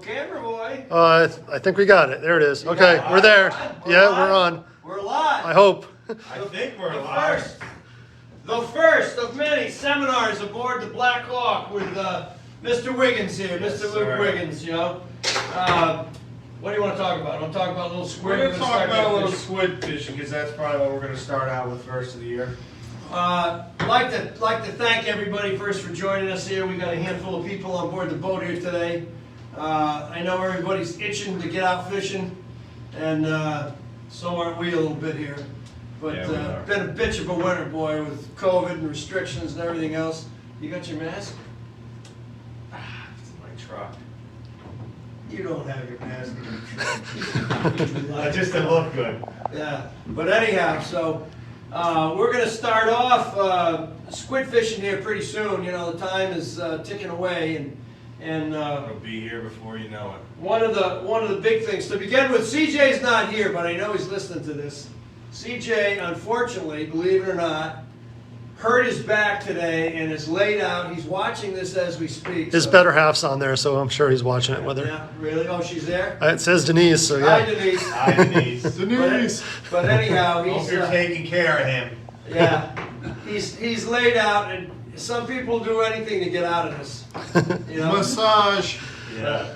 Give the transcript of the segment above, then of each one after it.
camera boy. I think we got it. There it is. Okay, we're there. Yeah, we're on. We're live. I hope. I think we're live. The first of many seminars aboard the Black Hawk with Mr. Wiggins here. Yes, Mr. sir. Wiggins, you know. What do you want to talk about? I want to talk about a little squid. We're going to talk about a little squid fishing because that's probably what we're going to start out with first of the year. Like to thank everybody first for joining us here. We got a handful of people on board the boat here today. I know everybody's itching to get out fishing, and so aren't we a little bit here. But Yeah, been a bitch of a winter, boy, with COVID and restrictions and everything else. You got your mask? It's in my truck. You don't have your mask in your truck. Just to look good. Yeah, but anyhow, so we're going to start off squid fishing here pretty soon. You know, the time is ticking away, and It'll be here before you know it. one of the big things to begin with. CJ's not here, but I know he's listening to this. CJ, unfortunately, believe it or not, hurt his back today and is laid out. He's watching this as we speak. His better half's on there, so I'm sure he's watching it with her. Yeah, really? Oh, she's there? It says Denise, so Hi, yeah. Denise. Hi, Denise. Denise. But anyhow, Hope he's you're taking care of him. yeah, he's laid out, and some people do anything to get out of this. You know? Massage. Yeah.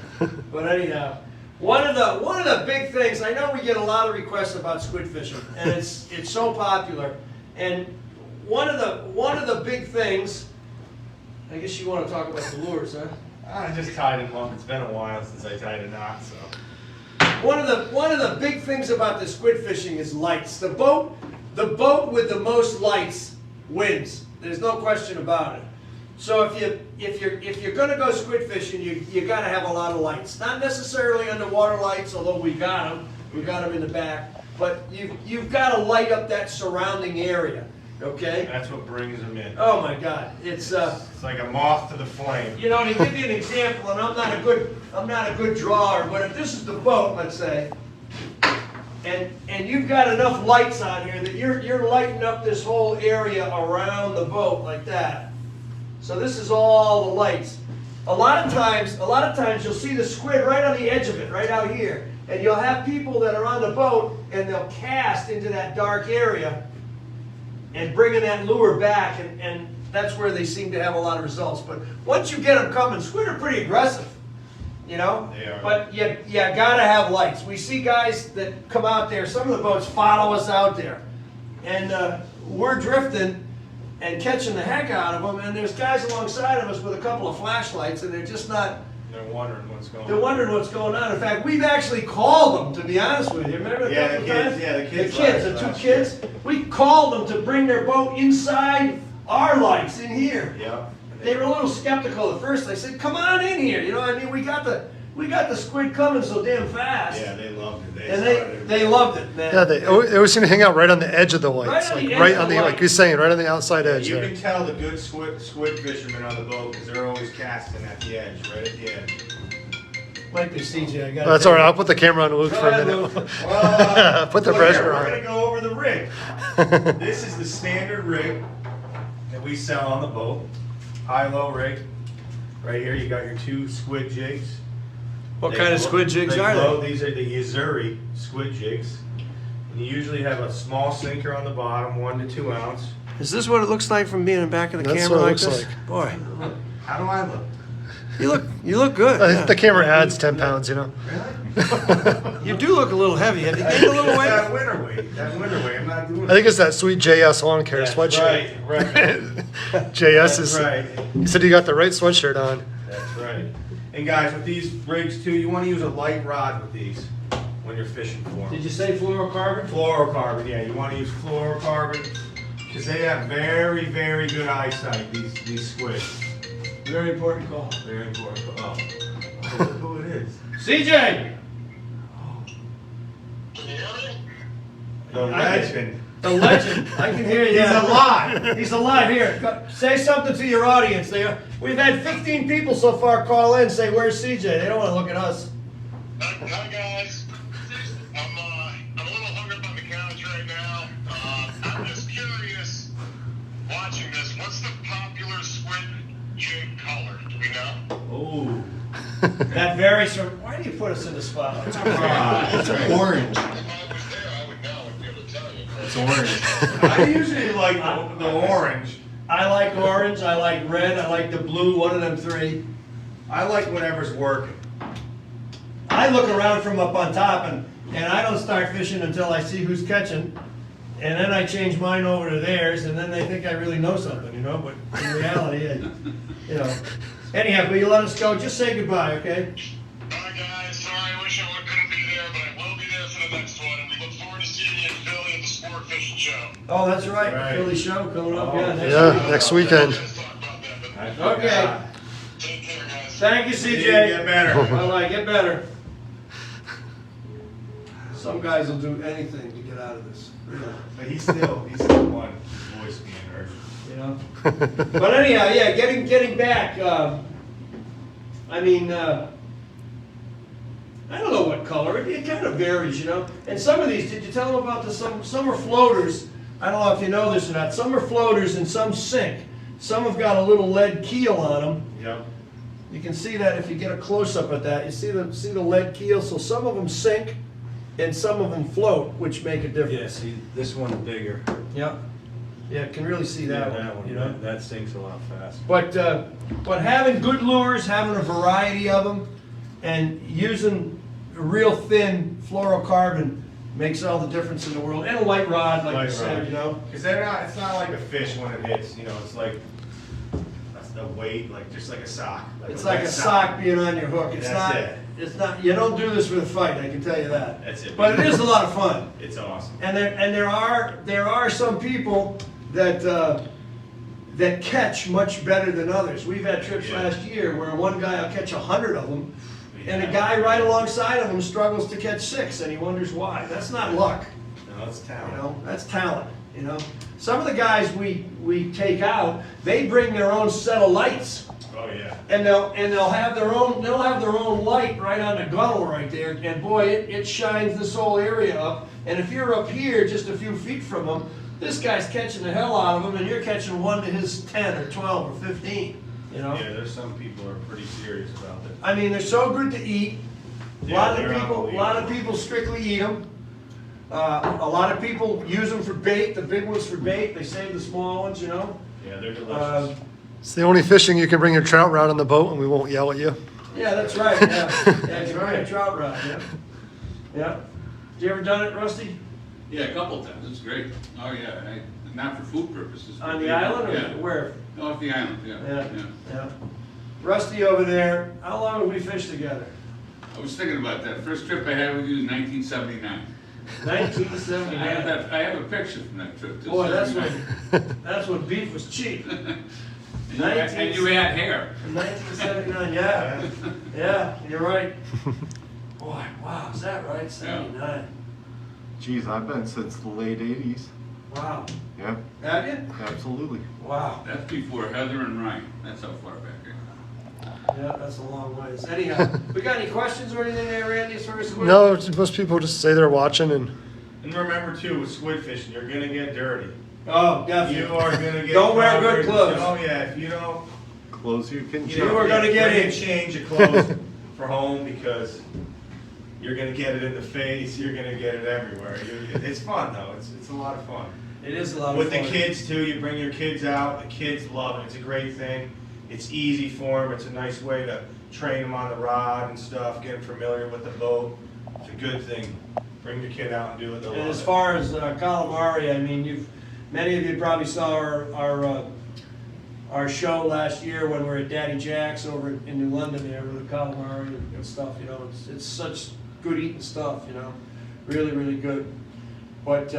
But anyhow, one of the big things, I know we get a lot of requests about squid fishing, and it's so popular. And one of the big things, I guess you want to talk about the lures, huh? I just tied him up. It's been a while since I tied a knot, so. One of the big things about the squid fishing is lights. The boat with the most lights wins. There's no question about it. So if you're going to go squid fishing, you got to have a lot of lights. Not necessarily underwater lights, although we got them. We got them in the back. But you've got to light up that surrounding area. Okay. That's what brings them in. Oh my God, it's like a moth to the flame. you know, to give you an example, and I'm not a good drawer, but if this is the boat, let's say, and you've got enough lights on here that you're lighting up this whole area around the boat like that. So this is all the lights. A lot of times you'll see the squid right on the edge of it, right out here, and you'll have people that are on the boat and they'll cast into that dark area and bringing that lure back, and that's where they seem to have a lot of results. But once you get them coming, squid are pretty aggressive, you know? They are. But you gotta have lights. We see guys that come out there, some of the boats follow us out there, and we're drifting and catching the heck out of them, and there's guys alongside of us with a couple of flashlights, and they're just not, They're wondering what's going on. they're wondering what's going on. In fact, we've actually called them, to be honest with you. Remember a Yeah, couple the kids, times? yeah, the kids The last two kids. year. We called them to bring their boat inside our lights in here. Yep. They were a little skeptical at first. I said, "Come on in here." You know, I mean, we got the squid coming so damn fast. Yeah, they loved it. And they loved it, man. Yeah, they always seem to hang out right on the edge of the lights. Right on the Like edge right of on the the, like light. you're saying, right on the outside edge You there. can tell the good squid fishermen on the boat because they're always casting at the edge, right at the edge. Might be CJ. I got. That's all right. I'll put the camera on Luke Go for a ahead, minute. Luke. Put the Well, pressure We're on. going to go over the rig. This is the standard rig that we sell on the boat. High-low rig. Right here you got your two squid jigs. What They kind of glow- squid jigs are glow. they? These are the Yuzuri squid jigs. And you usually have a small sinker on the bottom, 1 to 2 ounce. Is this what it looks like from being in the back of the That's camera what it like looks this? like. Boy, How do I look? you look good. I yeah. think the camera adds 10 pounds, you know. Really? You do look a little heavy. Have you gained a little weight? That winter weight. That winter weight. I'm not doing I think it's that sweet JS lawn care That's sweatshirt. right. JS is. That's right. He said you got the right sweatshirt on. That's right. And guys, with these rigs too, you want to use a light rod with these when you're fishing for them. Did you say fluorocarbon? Fluorocarbon, yeah, you want to use fluorocarbon because they have very, very good eyesight, these squids. Very important call. Very important. Oh, look who it is. CJ! The legend. The legend. I can hear you. He's alive. He's alive. Here, say something to your audience. We've had 15 people so far call in and say, "Where's CJ?" They don't want to look at us. Hi guys, I'm a little hung up on the couch right now. I'm just curious, watching this, what's the popular squid jig color? Do we know? Oh. That varies from, why do you put us in the spotlight? It's orange. If I was there, I would know and be able to tell you. It's orange. I usually like the orange. I like orange, I like red, I like the blue, one of them three. I like whatever's working. I look around from up on top and I don't start fishing until I see who's catching. And then I change mine over to theirs and then they think I really know something, you know, but in reality, you know. Anyhow, will you let us go? Just say goodbye, okay? All right, guys. Sorry, I wish I couldn't be there, but I will be there for the next one. And we look forward to seeing you in Philly at the Sport Fishing Show. Oh, that's right, Right. Philly show coming up, Oh, yeah, next Yeah, week. next weekend. Let's talk about that, I but Okay. forgot. take care, guys. Thank you, See you, CJ. get better. All right, get better. Some guys will do anything to get out of this, really. But he's still one. His voice being heard. You know. But anyhow, yeah, getting back. I mean, I don't know what color. It kind of varies, you know. And some of these, did you tell them about the some are floaters? I don't know if you know this or not. Some are floaters and some sink. Some have got a little lead keel on them. Yep. You can see that if you get a close up at that. You see the lead keel. So some of them sink, and some of them float, which make a Yeah, difference. see, this one's bigger. Yep. Yeah, can really see that Yeah, one. that one, You know. that sinks a lot faster. But having good lures, having a variety of them, and using a real thin fluorocarbon makes all the difference in the world. And a light rod, like Light you said, rod. you know. Because it's not like a fish when it hits, you know, it's like, that's the weight, like, just like a sock. It's like a sock being on your hook. It's That's not. it. It's not. You don't do this for the fight. I can tell you that. That's it. But it is a lot of fun. It's awesome. And there are some people that catch much better than others. We've had trips Yeah. last year where one guy will catch 100 of them, and a Yeah. guy right alongside of him struggles to catch 6, and he wonders why. That's not luck, No, it's you talent. know. That's talent, you know. Some of the guys we take out, they bring their own set of lights, Oh, yeah. and they'll have their own light right on the gunnel right there, and boy, it shines this whole area up. And if you're up here just a few feet from them, this guy's catching the hell out of them, and you're catching one to his 10 or 12 or 15. You know. Yeah, there's some people who are pretty serious about it. I mean, they're so good to eat. A Yeah, lot they're of people strictly eat them. A lot of people use them for bait. The big ones for bait. They save the small ones, you know. Yeah, they're delicious. It's the only fishing you can bring your trout rod on the boat and we won't yell at you. Yeah, that's right. Yeah, that's right. Trout rod. Yeah. Yeah. You ever done it, Rusty? Yeah, a couple times, it's great. Oh, yeah, not for food purposes. but On the people- island or yeah. where? No, off the island, yeah, Yeah. yeah. Yeah. Rusty over there. How long have we fished together? I was thinking about that. First trip I had with you was 1979. I have 1979. that, I have a picture from that trip. to Boy, that's 79. when beef was cheap. And you had hair. 1979, yeah. Yeah, you're right. Boy, wow, is that right? 79. Geez, I've been since the late 80s. Wow. Yeah, Have you? absolutely. Wow. That's before Heather and Ryan. That's how far back I Yeah, that's a long ways. Anyhow, we got any questions or anything there, Randy, as far as squid? No, most people just say they're watching and And remember too, with squid fishing, you're gonna get dirty. Oh, definitely. You are gonna get Don't wear good covered. clothes. Oh, yeah, if you don't, Clothes you can you change. know, are gonna get bring in. a change of clothes for home because you're gonna get it in the face, you're gonna get it everywhere. It's fun though, it's a lot of fun. It is a lot of With fun. the kids too, you bring your kids out, the kids love it, it's a great thing. It's easy for them, it's a nice way to train them on the rod and stuff, get them familiar with the boat. It's a good thing. Bring your kid out and do it, they'll And love as it. far as calamari, I mean, many of you probably saw our show last year when we were at Daddy Jack's over in New London there with the calamari and stuff. You know, it's such good eating stuff. You know, really, really good. But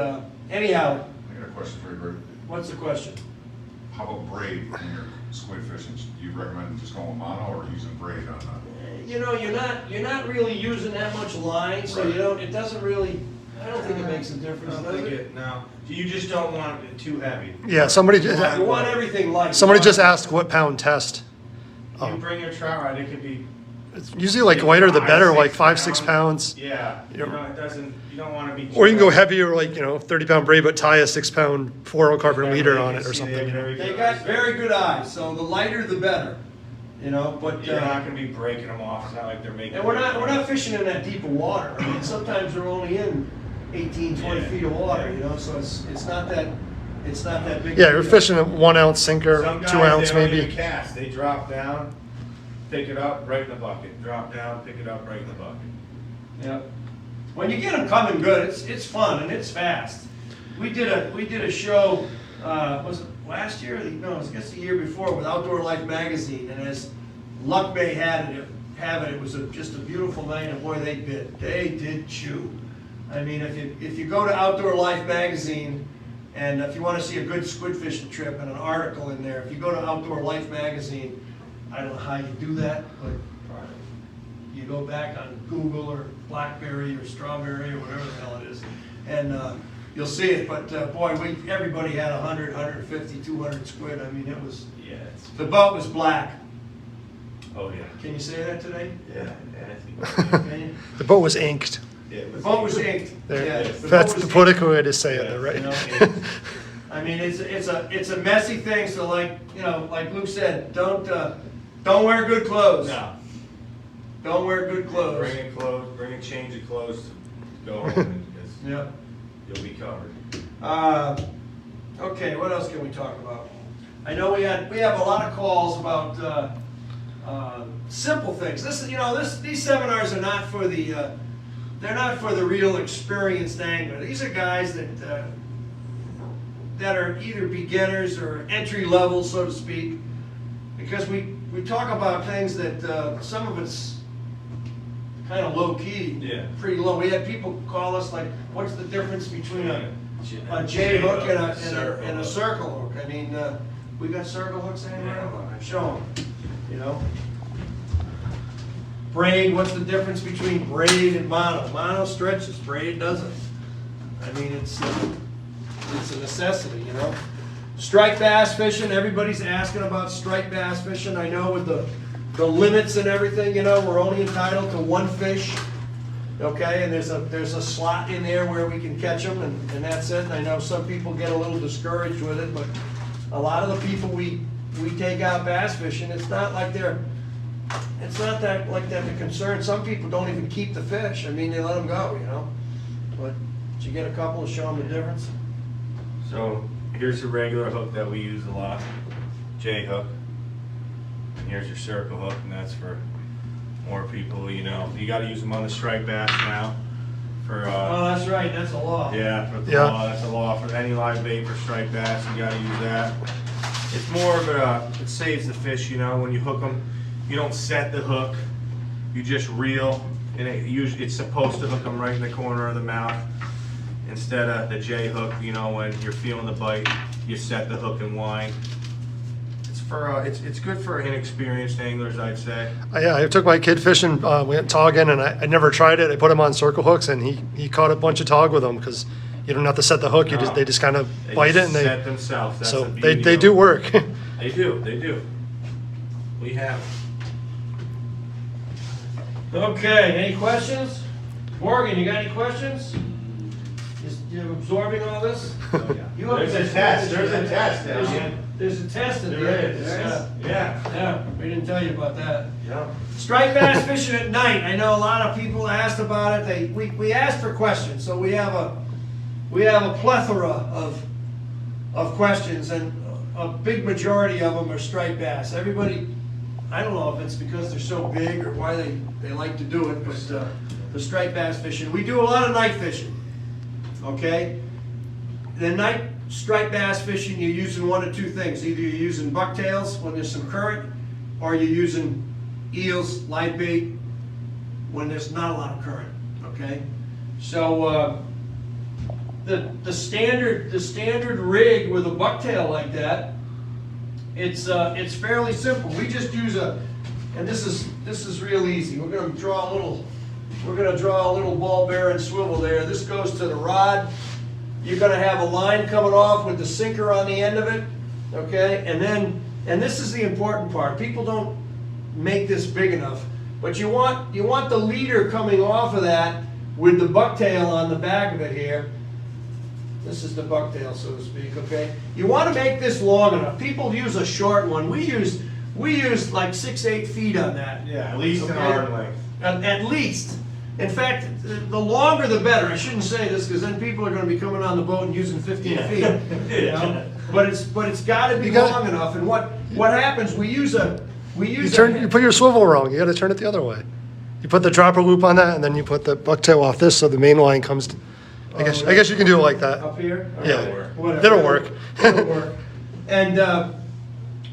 anyhow, I got a question for you, Greg. what's the question? How about braid when you're squid fishing? Do you recommend just going mono or using braid on that? You know, you're not really using that much line, so you Right. don't. It doesn't really. I don't think it makes a I difference. don't Does think it? it, no. You just don't want it too heavy. yeah, somebody You want everything light. somebody just asked what pound test. You bring your trout rod, it could be, It's usually like lighter the better, like 5-6 pounds. yeah, you Yeah. know, it doesn't, you don't want to be. Or you can go heavier, like 30-pound braid, but tie a 6-pound fluorocarbon leader on it or See, something. they have very They good got eyesight. very good eyes, so the lighter the better. you know, but. You're not gonna be breaking them off, it's not like they're making. And we're not fishing in that deep of water. I mean, sometimes they're only in 18, 20 Yeah. feet of water, you know, so it's not that big. Yeah, you're fishing a 1 ounce sinker, Some 2 guys, ounce they don't maybe. even cast, they drop down, pick it up, right in the bucket, drop down, pick it up, right in the bucket. Yeah. When you get them coming good, it's fun and it's fast. We did a show, was it last year? No, I guess the year before with Outdoor Life magazine, and as luck may have it was just a beautiful night, and boy, they did chew. I mean, if you go to Outdoor Life magazine, and if you want to see a good squid fishing trip and an article in there, if you go to Outdoor Life magazine, I don't know how you do that, but you go back on Google or BlackBerry or Strawberry or whatever the hell it is, and you'll see it. But boy, everybody had 100, 150, 200 squid. I mean, it was, Yeah, the boat was black. oh yeah. Can you say that today? Yeah, I think. Can you? The boat was inked. Yeah, The boat was inked. There. Yeah, the That's boat the was political way to say it, Yeah, though, right? you know, I mean, it's a messy thing. So like Luke said, don't wear good clothes. No. Don't wear good clothes. Bring a change of clothes to go home, because Yeah. you'll be covered. Okay, what else can we talk about? I know we have a lot of calls about simple things. These seminars are not for they're not for the real experienced angler. These are guys that are either beginners or entry level, so to speak, because we talk about things that some of it's kind of low key, Yeah. pretty low. We had people call us like, "What's the difference between a J hook and a circle hook?" I mean, we got circle hooks anywhere? Show them. You know. Braid. What's the difference between braid and mono? Mono stretches, braid doesn't. I mean, it's a necessity, you know. Striped bass fishing. Everybody's asking about striped bass fishing. I know with the limits and everything, you know, we're only entitled to one fish. Okay, and there's a slot in there where we can catch them, and that's it. And I know some people get a little discouraged with it, but a lot of the people we take out bass fishing, it's not that like that the concern. Some people don't even keep the fish. I mean, they let them go, you know. But did you get a couple to show them the difference? So here's a regular hook that we use a lot, J hook. And here's your circle hook, and that's for more people, you know. You got to use them on the striped bass now. For Oh, that's right. That's a law. yeah, for the Yeah. law, that's a law for any live bait for striped bass. You got to use that. It's more of it saves the fish, you know. When you hook them, you don't set the hook. You just reel, and it's supposed to hook them right in the corner of the mouth. Instead of the J hook, you know, when you're feeling the bite, you set the hook and wind. It's good for inexperienced anglers, I'd say. Yeah, I took my kid fishing. We went togging, and I never tried it. I put him on circle hooks, and he caught a bunch of tog with them because you don't have to set the hook. No. They just kind of They bite just it, and set themselves. That's so the beauty they of do it. work. They do. We have. Okay. Any questions? Morgan, you got any questions? You absorbing all this? You haven't There's a been test. finished There's a yet. test, There's man. There's a test at the There end. is. Yeah. Yeah. We didn't tell you about that. Yeah. Striped bass fishing at night. I know a lot of people asked about it. We asked for questions, so we have a plethora of questions, and a big majority of them are striped bass. Everybody, I don't know if it's because they're so big or why they like to do it, but the striped bass fishing. We do a lot of night fishing. Okay, the night striped bass fishing, you're using one of two things. Either you're using bucktails when there's some current, or you're using eels, live bait, when there's not a lot of current. Okay, so the standard rig with a bucktail like that, it's fairly simple. We just use and this is real easy. We're gonna draw a little ball bearing swivel there. This goes to the rod. You're going to have a line coming off with the sinker on the end of it, okay? And this is the important part. People don't make this big enough, but you want the leader coming off of that with the bucktail on the back of it here. This is the bucktail, so to speak, okay? You want to make this long enough. People use a short one. We use we use like 6, 8 feet on that. Yeah, at least an Okay. arm length. At least. In fact, the longer the better. I shouldn't say this because then people are going to be coming on the boat and using 15 feet. You know? But it's got to be You gotta- long enough. And what happens? We use You put your swivel wrong. You got to turn it the other way. You put the dropper loop on that, and then you put the bucktail off this, so the main line comes. I guess you can do it like that. up here. Yeah, Whatever. that'll work. It'll work. And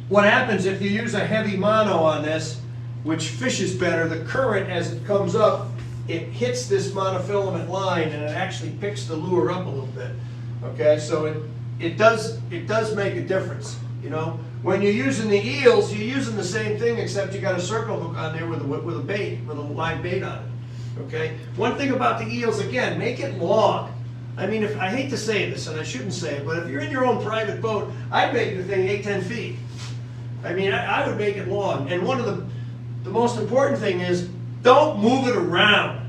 what happens if you use a heavy mono on this, which fishes better, the current as it comes up, it hits this monofilament line and it actually picks the lure up a little bit. Okay, so it does make a difference. You know, when you're using the eels, you're using the same thing except you got a circle hook on there with a bait, with a live bait on it. Okay, one thing about the eels, again, make it long. I mean, I hate to say this, and I shouldn't say it, but if you're in your own private boat, I'd make the thing 8, 10 feet. I mean, I would make it long. And one of the most important thing is don't move it around.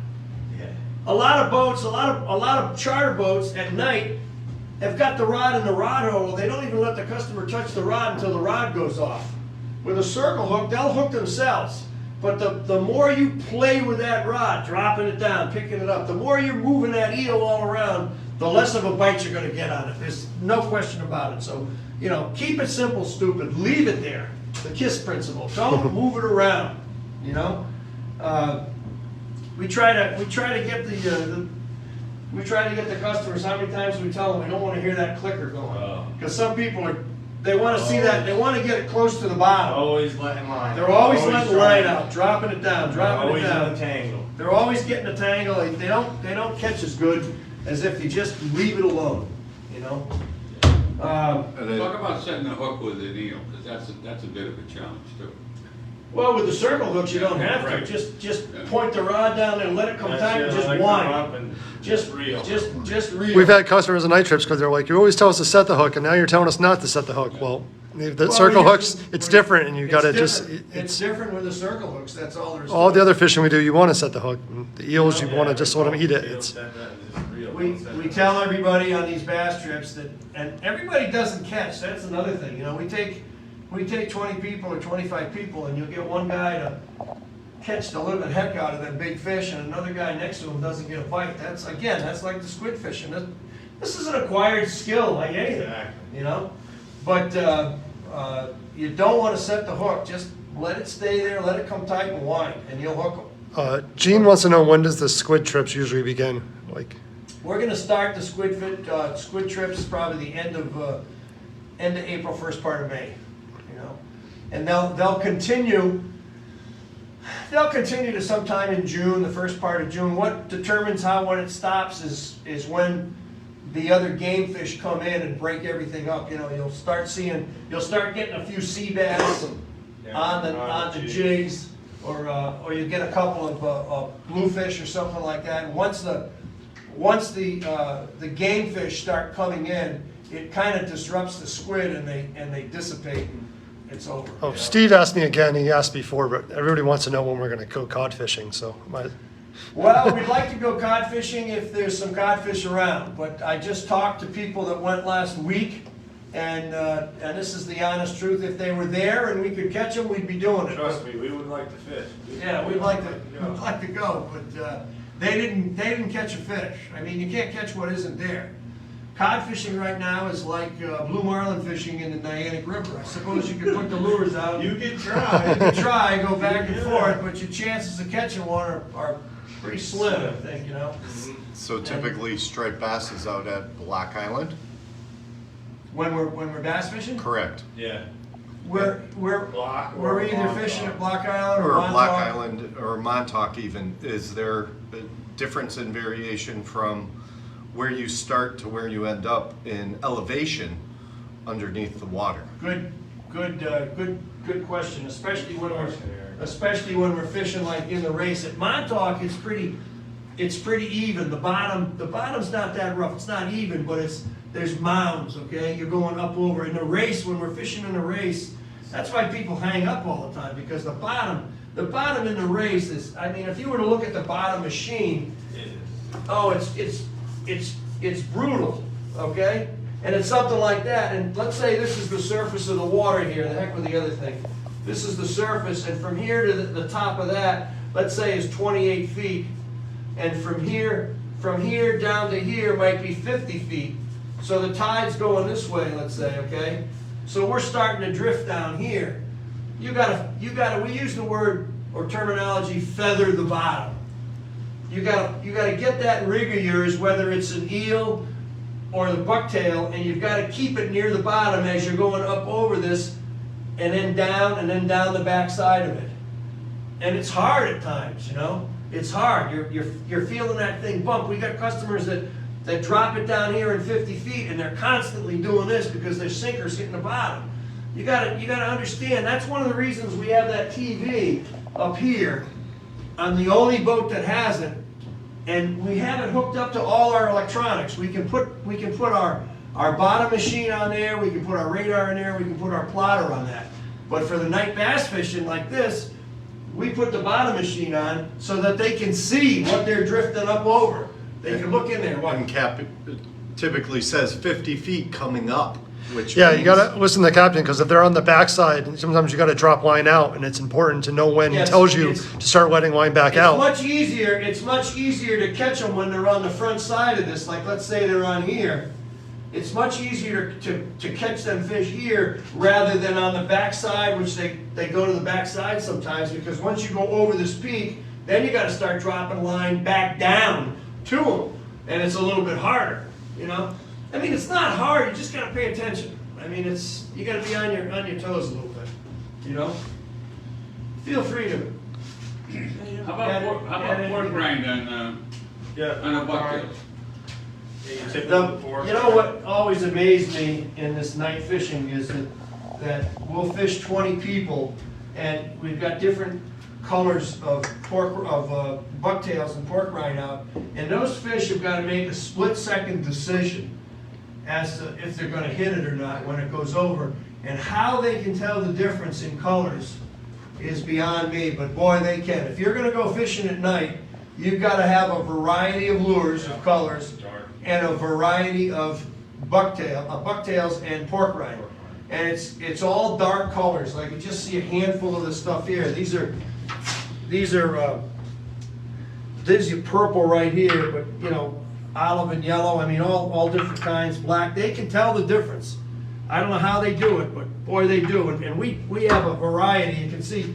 A lot of boats, a lot of charter boats at night have got the rod in the rod hole. They don't even let the customer touch the rod until the rod goes off. With a circle hook, they'll hook themselves. But the more you play with that rod, dropping it down, picking it up, the more you're moving that eel all around, the less of a bite you're going to get on it. There's no question about it. So, you know, keep it simple, stupid. Leave it there. The KISS principle. Don't move it around. You know, we try to get the customers. How many times do we tell them we don't want to hear that clicker going? Because some people they want to see that. They want to get it close to the bottom. Always letting line. They're always letting line trying. out, dropping it down, dropping Always it in a down. tangle. They're always getting a tangle. They don't catch as good as if you just leave it alone. You know. Talk about setting the hook with an eel, because that's a bit of a challenge too. Well, with the circle hooks, you don't have to. Right. Just point the rod down there, let it come tight, and just wind. Just reel. Just reel. We've had customers on night trips because they're like, "You always tell us to set the hook, and now you're telling us not to set the hook." Well, the circle hooks, it's different, and you got to just. It's different with the circle hooks. That's all there's. All the other fishing we do, you want to set the hook. And the eels, you want to just let them eat it. It's We tell everybody on these bass trips that, and everybody doesn't catch. That's another thing. You know, we take 20 people or 25 people, and you'll get one guy to catch the living heck out of that big fish, and another guy next to him doesn't get a bite. That's like the squid fishing. This is an acquired skill, like anything. Exactly. You know, but you don't want to set the hook. Just let it stay there, let it come tight and wind, and you'll hook them. Gene wants to know, when does the squid trips usually begin? Like, We're going to start the squid trips probably the end of April, first part of May. You know, and they'll continue. They'll continue to sometime in June, the first part of June. What determines when it stops is when the other game fish come in and break everything up. You know, you'll start getting a few sea bass on the jigs, or you get a couple of bluefish or something like that. And once the game fish start coming in, it kind of disrupts the squid, and they dissipate, and it's over. oh, Steve asked me again. He asked before, but everybody wants to know when we're going to go cod fishing. So, Well, we'd like to go cod fishing if there's some codfish around, but I just talked to people that went last week, and this is the honest truth. If they were there and we could catch them, we'd be doing it. Trust me, we would like to fish. Yeah, we'd like to go, but they didn't catch a fish. I mean, you can't catch what isn't there. Cod fishing right now is like blue marlin fishing in the Niantic River. I suppose you could put the lures out. You can try. You can try, go back and forth, but your chances of catching one are pretty slim, I think, you know. So typically striped bass is out at Black Island? When we're bass fishing, Correct. Yeah. we're Block or we're either Montauk. fishing at Block Island or Or Black Montauk. Island or Montauk even. Is there a difference in variation from where you start to where you end up in elevation underneath the water? Good question. Especially when we're fishing like in the race at Montauk. It's pretty even. The bottom's not that rough. It's not even, but there's mounds. Okay, you're going up over in the race. When we're fishing in the race, that's why people hang up all the time, because the bottom in the race is. I mean, if you were to look at the bottom machine, it's brutal, okay? And it's something like that. And let's say this is the surface of the water here. The heck with the other thing. This is the surface, and from here to the top of that, let's say is 28 feet. And from here down to here might be 50 feet. So the tide's going this way, let's say, okay? So we're starting to drift down here. You gotta, we use the word or terminology, feather the bottom. You gotta get that rig of yours, whether it's an eel or the bucktail, and you've gotta keep it near the bottom as you're going up over this, and then down the back side of it. And it's hard at times, you know? It's hard. You're feeling that thing bump. We got customers that drop it down here in 50 feet, and they're constantly doing this because their sinker's hitting the bottom. You gotta understand, that's one of the reasons we have that TV up here on the only boat that has it, and we have it hooked up to all our electronics. We can put our bottom machine on there, we can put our radar in there, we can put our plotter on that. But for the night bass fishing like this, we put the bottom machine on so that they can see what they're drifting up over. They can look in there. And Cap typically says 50 feet coming up, which Yeah, you means- gotta listen to the captain, because if they're on the backside, sometimes you gotta drop line out, and it's important to know when he Yes, tells you it's- to start letting line back It's out. much easier to catch them when they're on the front side of this, like let's say they're on here. It's much easier to catch them fish here rather than on the backside, which they go to the backside sometimes, because once you go over this peak, then you gotta start dropping line back down to them, and it's a little bit harder, you know? I mean, it's not hard, you just gotta pay attention. I mean, you gotta be on your toes a little bit, you know? Feel free to. How about pork rind on a bucktail? You know what always amazed me in this night fishing is that we'll fish 20 people, and we've got different colors of bucktails and pork rind out, and those fish have got to make a split-second decision as to if they're going to hit it or not when it goes over, and how they can tell the difference in colors is beyond me, but boy, they can. If you're going to go fishing at night, you've got to have a variety of lures of colors and a variety of bucktails and pork rind. And it's all dark colors. Like you just see a handful of the stuff here. These are purple right here, but you know, olive and yellow. I mean, all different kinds, black. They can tell the difference. I don't know how they do it, but boy, they do. And we have a variety. You can see.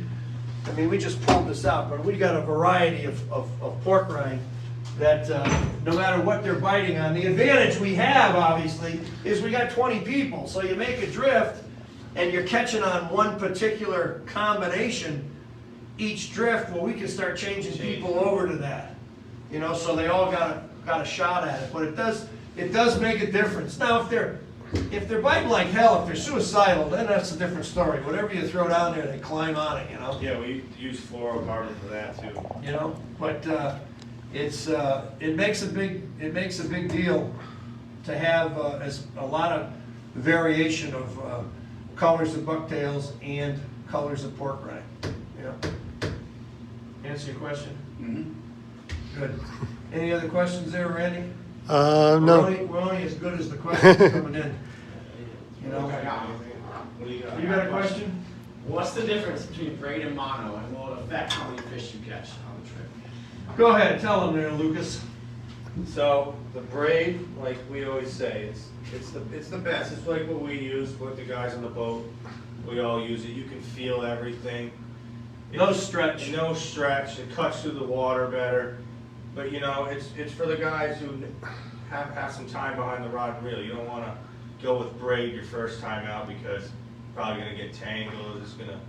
I mean, we just pulled this out, but we got a variety of pork rind that no matter what they're biting on. The advantage we have, obviously, is we got 20 people. So you make a drift, and you're catching on one particular combination each drift. Well, we can start changing people over to that, you know, so they all got a shot at it. But it does make a difference. Now, if they're biting like hell, if they're suicidal, then that's a different story. Whatever you throw down there, they climb on it, you know. Yeah, we use fluorocarbon for that too. You know, but it makes a big deal to have as a lot of variation of colors of bucktails and colors of pork rind. You know. Answer your question? Mm-hmm. Good. Any other questions there, Randy? No. We're only as good as the questions coming in. You know. What do you got? You got a question? What's the difference between braid and mono, and will it affect how many fish you catch on the trip? Go ahead, tell them there, Lucas. So the braid, like we always say, it's the best. It's like what we use with the guys on the boat. We all use it. You can feel everything. No stretch. No stretch. It cuts through the water better. But you know, it's for the guys who have some time behind the rod and reel. You don't want to go with braid your first time out because you're probably gonna get tangled. It's gonna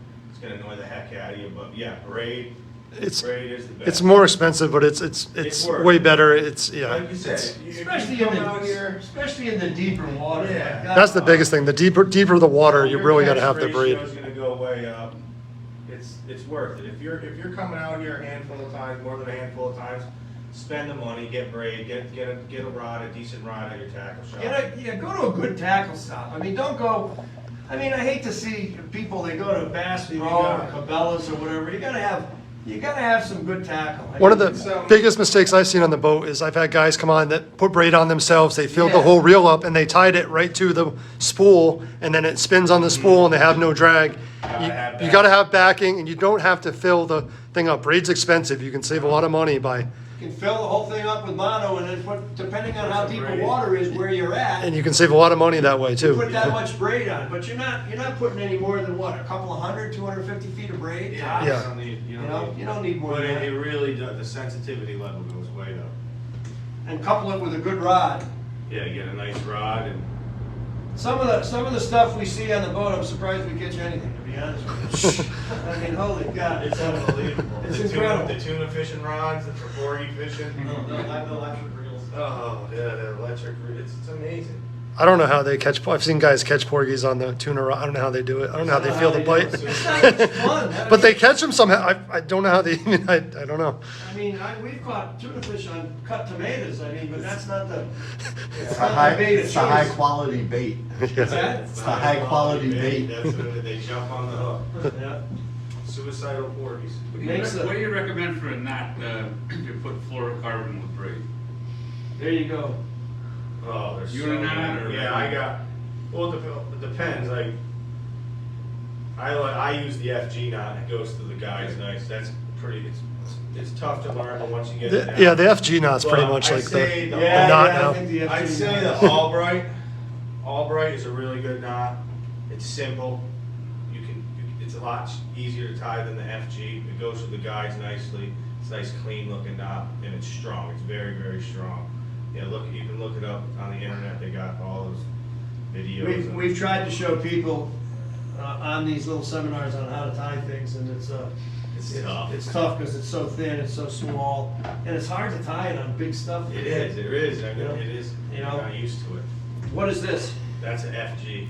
annoy the heck out of you. But yeah, braid is the best. It's more expensive, but it's worth way it. better. It's Like you said, Especially in the deeper water. Yeah. Like, that's the biggest thing. The deeper the water, you Your really got to catch have the braid. ratio's gonna go way up. It's worth it. If you're coming out here a handful of times, more than a handful of times, spend the money, get braid, get a rod, a decent rod at your tackle shop. Go to a good tackle shop. I mean, don't go. I mean, I hate to see people, they go to Bass Pro or Cabela's or whatever. You You gotta have some good tackle. One of the biggest mistakes I've seen on the boat is I've had guys come on that put braid on themselves, they filled the Yeah. whole reel up and they tied it right to the spool and then it spins on the spool and they have no drag. You gotta have backing and you don't have to fill the thing up. Braid's expensive, you can save a lot of money by, You can fill the whole thing up with mono and then put, depending on how deep the water is, where you're at, and you can save a lot of money that way you too. put that much braid on, but you're not putting any more than what, a couple of 250 feet of braid? Yeah, Yeah. you don't need, You don't need more but than it that. really does, the sensitivity level goes way up. And couple it with a good rod. Yeah, you get a nice rod and Some of the stuff we see on the boat, I'm surprised we catch anything, to be honest with you. I mean, holy God. it's unbelievable. It's The incredible. tuna fishing rods, the porgy fishing. They'll have the electric reels. Oh, yeah, the electric, it's amazing. I don't know how they catch, I've seen guys catch porgies on the tuna rod, I don't know how they do it, I don't know how they feel the bite. It's not much fun. But they catch them somehow, I don't know how they, I don't know. I mean, we've caught tuna fish on cut tomatoes, I mean, but that's not the, It's it's the not high, the bait of it's the high choice. quality bait. What's that? It's the high quality bait. That's what they jump on the hook. Yeah. Suicidal porgies. Makes What the- do you recommend for a knot, to put fluorocarbon with braid? There you go. Oh, there's You so and I, many. or- Yeah, I got, well, it depends, like, I use the FG knot, it goes to the guys nice, that's pretty, it's tough to learn, but once you get it down. Yeah, the FG knot's pretty Well, much I'd like say the the- knot I now. think the I'd FG say knot the is- Albright is a really good knot, it's simple, it's a lot easier to tie than the FG, it goes with the guys nicely, it's a nice clean looking knot, and it's strong, it's very, very strong. Yeah, you can look it up on the internet, they got all those videos. We've tried to show people on these little seminars on how to tie things, and it's tough. It's tough because it's so thin, it's so small, and it's hard to tie it on big stuff. It is, I mean, Yeah. it is, You you're know? not used to it. What is this? That's an FG.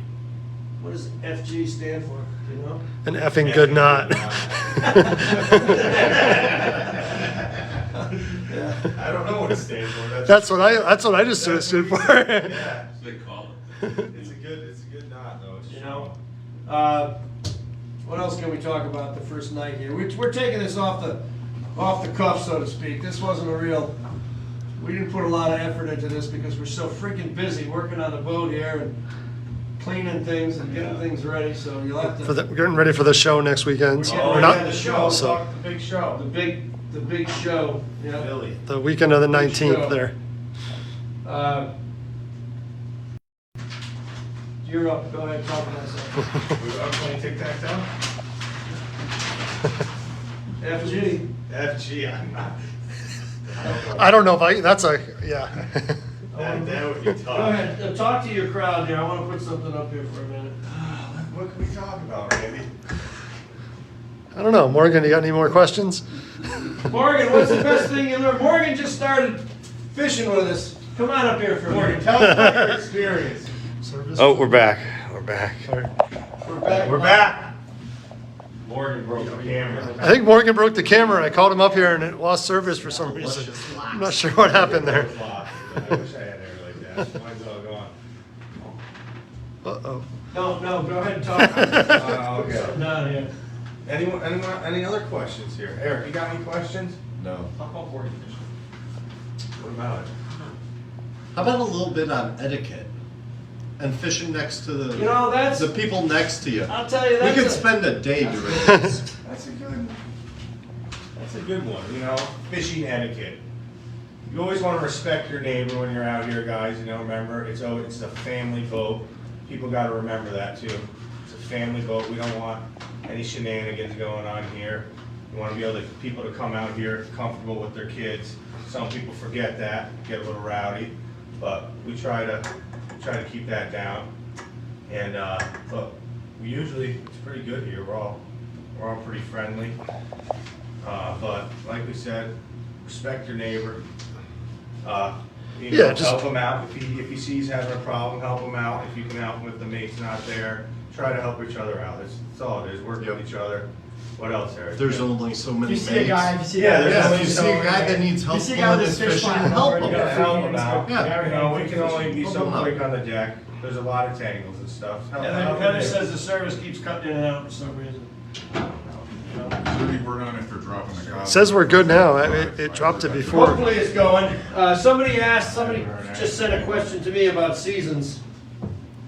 What does FG stand for? Do you know? An effing good knot. I don't know what it stands for. That's what I just stood for. Yeah, As they call it. it's a good knot though. It's You know? strong. What else can we talk about the first night here? We're taking this off the cuff, so to speak. This wasn't a real, we didn't put a lot of effort into this because we're so freaking busy working on the boat here and cleaning things and getting things ready, so you'll have to. We're getting ready for the show next weekend. Oh, We're yeah, not, the show. so Talk the big show. The big show, yeah. Billy. the weekend of the Big 19th show. there. You're up, go ahead, talk about something. We are playing tic tac toe. FG. FG. I'm not. I don't know if that's yeah. That would be tough. Go ahead, talk to your crowd here, I wanna put something up here for a minute. What can we talk about, Randy? I don't know. Morgan, you got any more questions? Morgan, what's the best thing you learned? Morgan just started fishing with us. Come on up here for a Morgan, minute. tell us about your experience. Oh, we're back. We're back. We're back. We're back. Morgan broke the camera. I think Morgan broke the camera. I called him up here and it lost service for some reason. I'm not sure what happened there. I wish I had hair like that. Mine's all gone. Uh-oh. No, go ahead and talk. Okay. No, yeah. Any other questions here? Eric, you got any questions? No. Talk about porgy fishing. What about it? How about a little bit on etiquette and fishing next to You know, that's, the people next to you? I'll tell you, We that's could a- spend a day doing this. That's a good one, you know, fishing etiquette. You always want to respect your neighbor when you're out here, guys, you know, remember, it's a family boat. People got to remember that too. It's a family boat, we don't want any shenanigans going on here. We want to be able to, people to come out here comfortable with their kids. Some people forget that, get a little rowdy, but we try to keep that down. And, but we usually, it's pretty good here, we're all pretty friendly. But like we said, respect your neighbor. You know, Yeah, just- help him out. If he sees he's having a problem, help him out. If you can help him if the mate's not there, try to help each other out. That's all it is, work with each other. What else, Eric? There's only so many If you mates. see a guy, if you see a Yeah, guy, there's Yeah, only if you so see a many guy that mates. needs help You see a guy pulling with his his fish fishing, line help already him. got Help him out. Yeah. You know, we can only be so Help 'em out. quick on the deck. There's a lot of tangles and stuff. Help Heather him out. says the service keeps cutting in and out for some reason. You know, Any word on if they're dropping the cost? Says we're good now. It dropped it before. Hopefully it's going. Somebody just sent a question to me about seasons.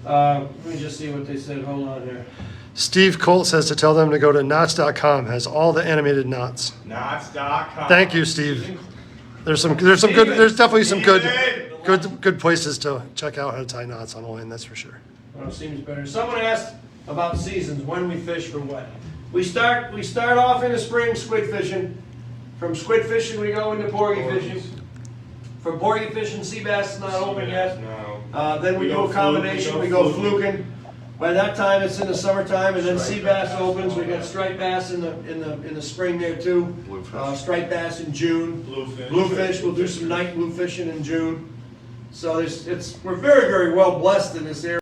Let me just see what they said. Hold on here. Steve Colt says to tell them to go to knots.com. Has all the animated knots. Knots.com. Thank you, Steve. There's definitely some good places to check out how to tie knots online. That's for sure. Well, it seems better. Someone asked about seasons, when we fish for what. We start off in the spring squid fishing. From squid fishing we go into porgy fishing. From porgy fishing, sea bass is not open yet. No. Then we do a combination. We go fluking. By that time it's in the summertime, and then sea bass opens. We got striped bass in the spring there too. Bluefish. Striped bass in June. Bluefish. Bluefish. We'll do some night blue fishing in June. So we're very, very well blessed in this area.